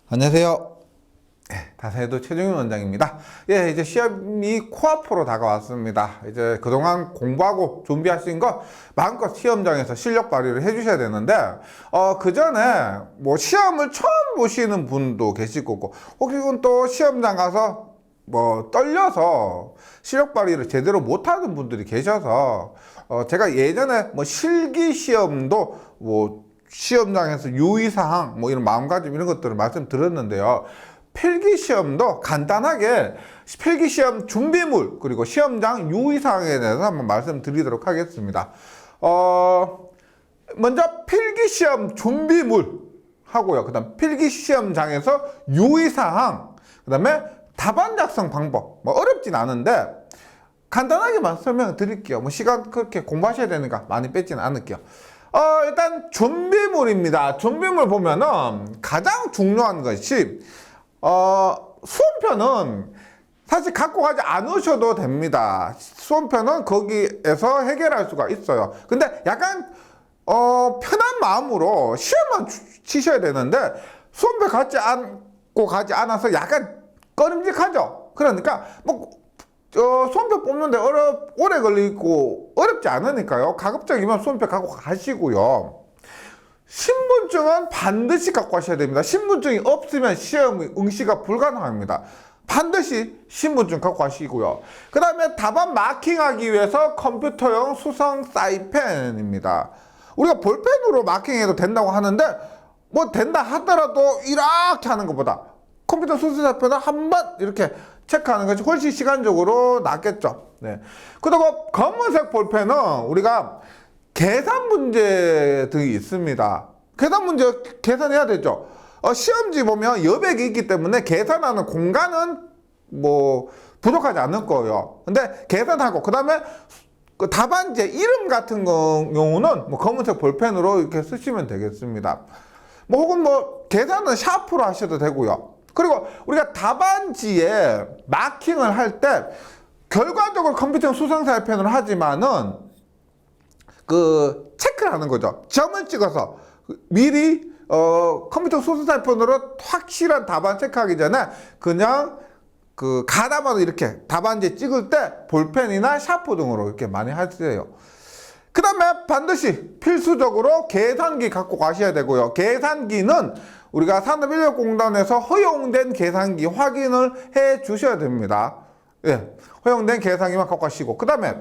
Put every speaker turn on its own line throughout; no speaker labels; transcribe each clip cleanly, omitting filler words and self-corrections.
안녕하세요. 다산에도 최종윤 원장입니다. 이제 시험이 코앞으로 다가왔습니다. 이제 그동안 공부하고 준비하신 거 마음껏 시험장에서 실력 발휘를 해주셔야 되는데, 그 전에 뭐 시험을 처음 보시는 분도 계실 거고, 혹은 또 시험장 가서 뭐 떨려서 실력 발휘를 제대로 못하는 분들이 계셔서, 제가 예전에 뭐 실기 시험도 뭐 시험장에서 유의사항 뭐 이런 마음가짐 이런 것들을 말씀드렸는데요. 필기시험도 간단하게 필기시험 준비물 그리고 시험장 유의사항에 대해서 한번 말씀드리도록 하겠습니다. 먼저 필기시험 준비물 하고요. 그 다음 필기시험장에서 유의사항, 그 다음에 답안 작성 방법. 뭐 어렵진 않은데 간단하게만 설명드릴게요. 뭐 시간 그렇게 공부하셔야 되니까 많이 뺏지는 않을게요. 일단 준비물입니다. 준비물 보면은 가장 중요한 것이 수험표는 사실 갖고 가지 않으셔도 됩니다. 수험표는 거기에서 해결할 수가 있어요. 근데 약간 편한 마음으로 시험만 치셔야 되는데 수험표 갖지 않고 가지 않아서 약간 꺼림직하죠. 그러니까 뭐 수험표 뽑는데 오래 걸리고 어렵지 않으니까요. 가급적이면 수험표 갖고 가시고요. 신분증은 반드시 갖고 가셔야 됩니다. 신분증이 없으면 시험 응시가 불가능합니다. 반드시 신분증 갖고 가시고요. 그 다음에 답안 마킹하기 위해서 컴퓨터용 수성 사인펜입니다. 우리가 볼펜으로 마킹해도 된다고 하는데 뭐 된다 하더라도 이렇게 하는 것보다 컴퓨터 수성 사인펜은 한번 이렇게 체크하는 것이 훨씬 시간적으로 낫겠죠. 네. 그리고 검은색 볼펜은 우리가 계산 문제들이 있습니다. 계산 문제 계산해야 되죠. 시험지 보면 여백이 있기 때문에 계산하는 공간은 뭐 부족하지 않을 거예요. 근데 계산하고 그 다음에 그 답안지 이름 같은 경우는 뭐 검은색 볼펜으로 이렇게 쓰시면 되겠습니다. 뭐 혹은 뭐 계산은 샤프로 하셔도 되고요. 그리고 우리가 답안지에 마킹을 할 때 결과적으로 컴퓨터 수성사인펜으로 하지만은 그 체크를 하는 거죠. 점을 찍어서 미리 컴퓨터 수성사인펜으로 확실한 답안 체크하기 전에 그냥 그 가다마도 이렇게 답안지 찍을 때 볼펜이나 샤프 등으로 이렇게 많이 하세요. 그 다음에 반드시 필수적으로 계산기 갖고 가셔야 되고요. 계산기는 우리가 산업인력공단에서 허용된 계산기 확인을 해 주셔야 됩니다. 예, 허용된 계산기만 갖고 가시고. 그 다음에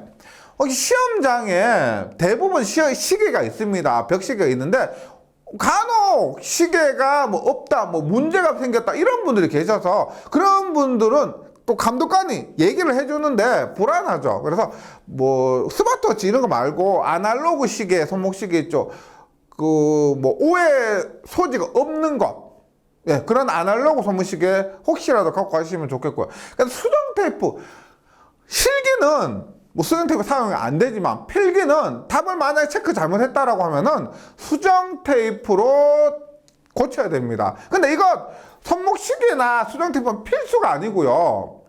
시험장에 대부분 시계가 있습니다. 벽시계가 있는데 간혹 시계가 뭐 없다, 뭐 문제가 생겼다 이런 분들이 계셔서 그런 분들은 또 감독관이 얘기를 해주는데 불안하죠. 그래서 뭐 스마트워치 이런 거 말고 아날로그 시계, 손목시계 있죠. 그 뭐 오해 소지가 없는 것, 예, 그런 아날로그 손목시계 혹시라도 갖고 가시면 좋겠고요. 그러니까 수정 테이프, 실기는 뭐 수정 테이프 사용이 안 되지만 필기는 답을 만약에 체크 잘못했다라고 하면은 수정 테이프로 고쳐야 됩니다. 근데 이거 손목시계나 수정 테이프는 필수가 아니고요.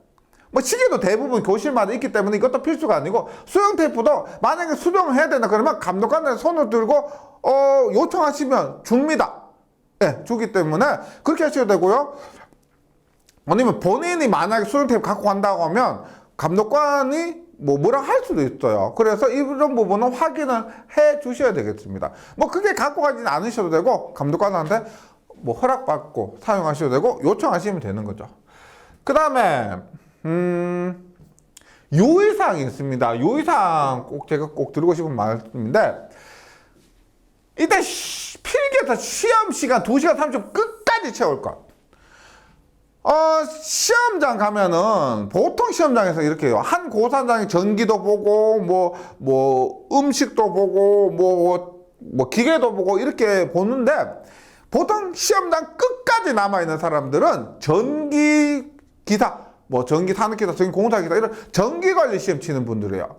뭐 시계도 대부분 교실마다 있기 때문에 이것도 필수가 아니고 수정 테이프도 만약에 수정을 해야 된다 그러면 감독관에 손을 들고 요청하시면 줍니다. 예, 주기 때문에 그렇게 하셔야 되고요. 아니면 본인이 만약에 수정 테이프 갖고 간다고 하면 감독관이 뭐라 할 수도 있어요. 그래서 이런 부분은 확인을 해 주셔야 되겠습니다. 뭐 그게 갖고 가지는 않으셔도 되고 감독관한테 뭐 허락받고 사용하셔도 되고 요청하시면 되는 거죠. 그 다음에 유의사항이 있습니다. 유의사항 꼭 제가 꼭 드리고 싶은 말씀인데 일단 필기에서 시험 시간 2시간 30분 끝까지 채울 것. 시험장 가면은 보통 시험장에서 이렇게 해요. 한 고사장이 전기도 보고 뭐 음식도 보고 뭐 기계도 보고 이렇게 보는데 보통 시험장 끝까지 남아있는 사람들은 전기 기사, 뭐 전기 산업기사, 전기 공사기사 이런 전기관리 시험 치는 분들이에요.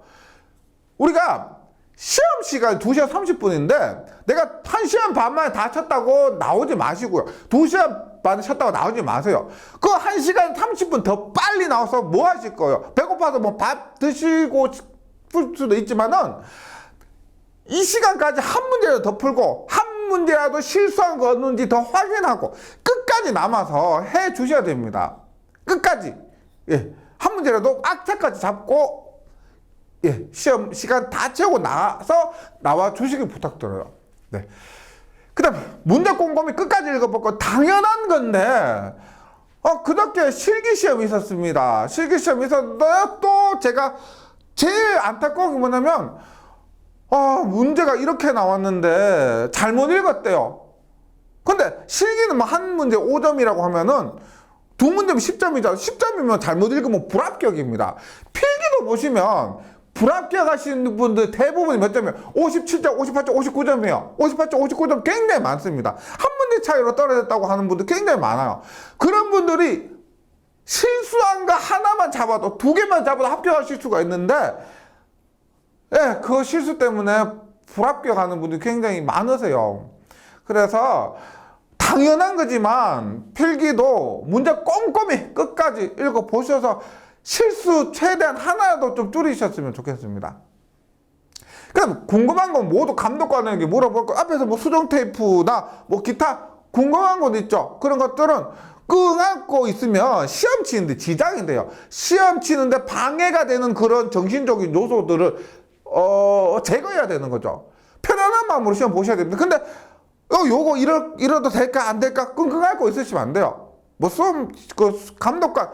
우리가 시험 시간 2시간 30분인데 내가 1시간 반 만에 다 쳤다고 나오지 마시고요. 2시간 반에 쳤다고 나오지 마세요. 그 1시간 30분 더 빨리 나와서 뭐 하실 거예요? 배고파서 뭐 밥 드시고 싶을 수도 있지만은 이 시간까지 한 문제라도 더 풀고 한 문제라도 실수한 거 없는지 더 확인하고 끝까지 끝까지 남아서 해 주셔야 됩니다. 끝까지. 예. 한 문제라도 악착까지 잡고, 예. 시험 시간 다 채우고 나서 나와 주시길 부탁드려요. 네. 그 다음에 문제 꼼꼼히 끝까지 읽어보고 당연한 건데, 그저께 실기시험이 있었습니다. 실기시험이 있었는데 또 제가 제일 안타까운 게 뭐냐면, 문제가 이렇게 나왔는데 잘못 읽었대요. 근데 실기는 뭐 한 문제 5점이라고 하면은 두 문제면 10점이죠. 10점이면 잘못 읽으면 불합격입니다. 필기도 보시면 불합격하시는 분들 대부분이 몇 점이에요? 57점, 58점, 59점이에요. 58점, 59점 굉장히 많습니다. 한 문제 차이로 떨어졌다고 하는 분들 굉장히 많아요. 그런 분들이 실수한 거 하나만 잡아도, 두 개만 잡아도 합격하실 수가 있는데, 예, 그 실수 때문에 불합격하는 분들이 굉장히 많으세요. 그래서 당연한 거지만 필기도 문제 꼼꼼히 끝까지 읽어보셔서 실수 최대한 하나라도 좀 줄이셨으면 좋겠습니다. 그럼 궁금한 건 모두 감독관에게 물어볼 거, 앞에서 뭐 수정 테이프나 뭐 기타 궁금한 것 있죠? 그런 것들은 끙 앓고 있으면 시험 치는데 지장이 돼요. 시험 치는데 방해가 되는 그런 정신적인 요소들을 제거해야 되는 거죠. 편안한 마음으로 시험 보셔야 됩니다. 근데 요거 이러도 될까 안 될까 끙끙 앓고 있으시면 안 돼요. 뭐 감독관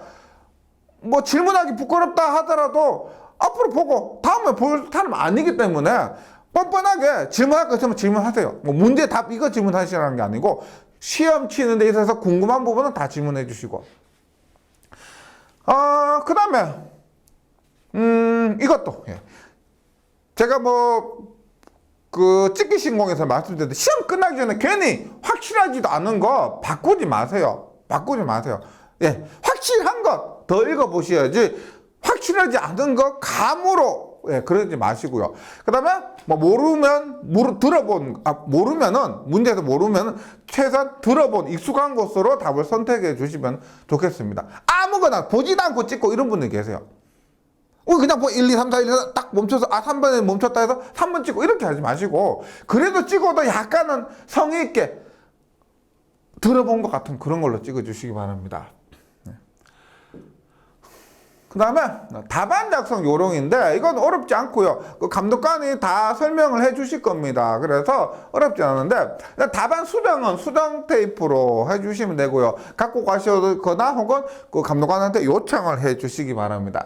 뭐 질문하기 부끄럽다 하더라도 앞으로 보고 다음에 볼 사람 아니기 때문에 뻔뻔하게 질문할 거 있으면 질문하세요. 뭐 문제 답 이거 질문하시라는 게 아니고 시험 치는 데 있어서 궁금한 부분은 다 질문해 주시고, 그 다음에 이것도, 예. 제가 찍기 신공에서 말씀드렸는데 시험 끝나기 전에 괜히 확실하지도 않은 거 바꾸지 마세요. 바꾸지 마세요. 예, 확실한 것 더 읽어보셔야지 확실하지 않은 거 감으로, 예, 그러지 마시고요. 그 다음에 모르면은 문제에서 모르면은 최소한 들어본 익숙한 것으로 답을 선택해 주시면 좋겠습니다. 아무거나 보지도 않고 찍고 이런 분들 계세요. 그냥 1, 2, 3, 4, 1, 4 딱 멈춰서 3번에 멈췄다 해서 3번 찍고 이렇게 하지 마시고, 그래도 찍어도 약간은 성의 있게 들어본 것 같은 그런 걸로 찍어 주시기 바랍니다. 그 다음에 답안 작성 요령인데 이건 어렵지 않고요. 그 감독관이 다 설명을 해 주실 겁니다. 그래서 어렵지 않은데 답안 수정은 수정 테이프로 해 주시면 되고요. 갖고 가시거나 혹은 그 감독관한테 요청을 해 주시기 바랍니다.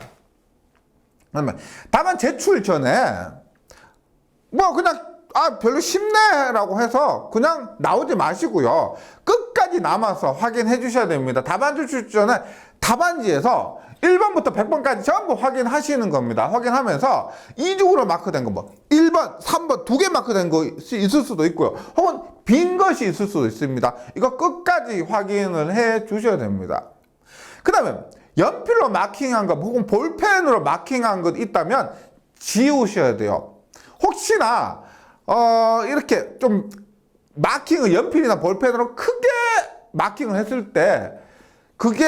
그러면 답안 제출 전에 그냥 별로 쉽네라고 해서 그냥 나오지 마시고요. 끝까지 남아서 확인해 주셔야 됩니다. 답안 제출 전에 답안지에서 1번부터 100번까지 전부 확인하시는 겁니다. 확인하면서 이중으로 마크된 거 1번, 3번 두 개 마크된 거 있을 수도 있고요. 혹은 빈 것이 있을 수도 있습니다. 이거 끝까지 확인을 해 주셔야 됩니다. 그 다음에 연필로 마킹한 것 혹은 볼펜으로 마킹한 것 있다면 지우셔야 돼요. 혹시나 이렇게 좀 마킹을 연필이나 볼펜으로 크게 마킹을 했을 때 그게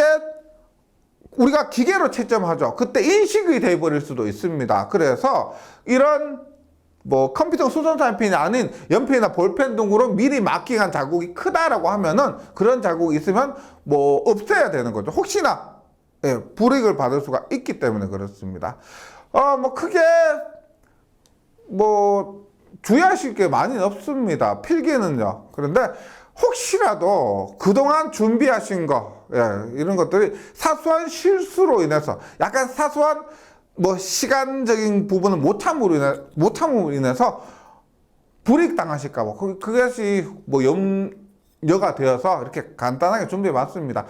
우리가 기계로 채점하죠. 그때 인식이 돼버릴 수도 있습니다. 그래서 이런 컴퓨터 수정산品이 아닌 연필이나 볼펜 등으로 미리 마킹한 자국이 크다라고 하면은 그런 자국이 있으면 없애야 되는 거죠. 혹시나, 예, 불이익을 받을 수가 있기 때문에 그렇습니다. 크게 주의하실 게 많이 없습니다. 필기는요. 그런데 혹시라도 그동안 준비하신 거, 예, 이런 것들이 사소한 실수로 인해서 약간 사소한 시간적인 부분을 못 참음으로 인해서 불이익 당하실까봐 그것이 염려가 되어서 이렇게 간단하게 준비해 봤습니다.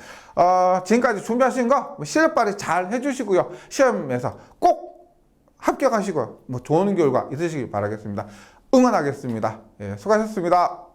지금까지 준비하신 거 실력 발휘 잘 해주시고요. 시험에서 꼭 합격하시고요. 좋은 결과 있으시길 바라겠습니다. 응원하겠습니다. 예, 수고하셨습니다.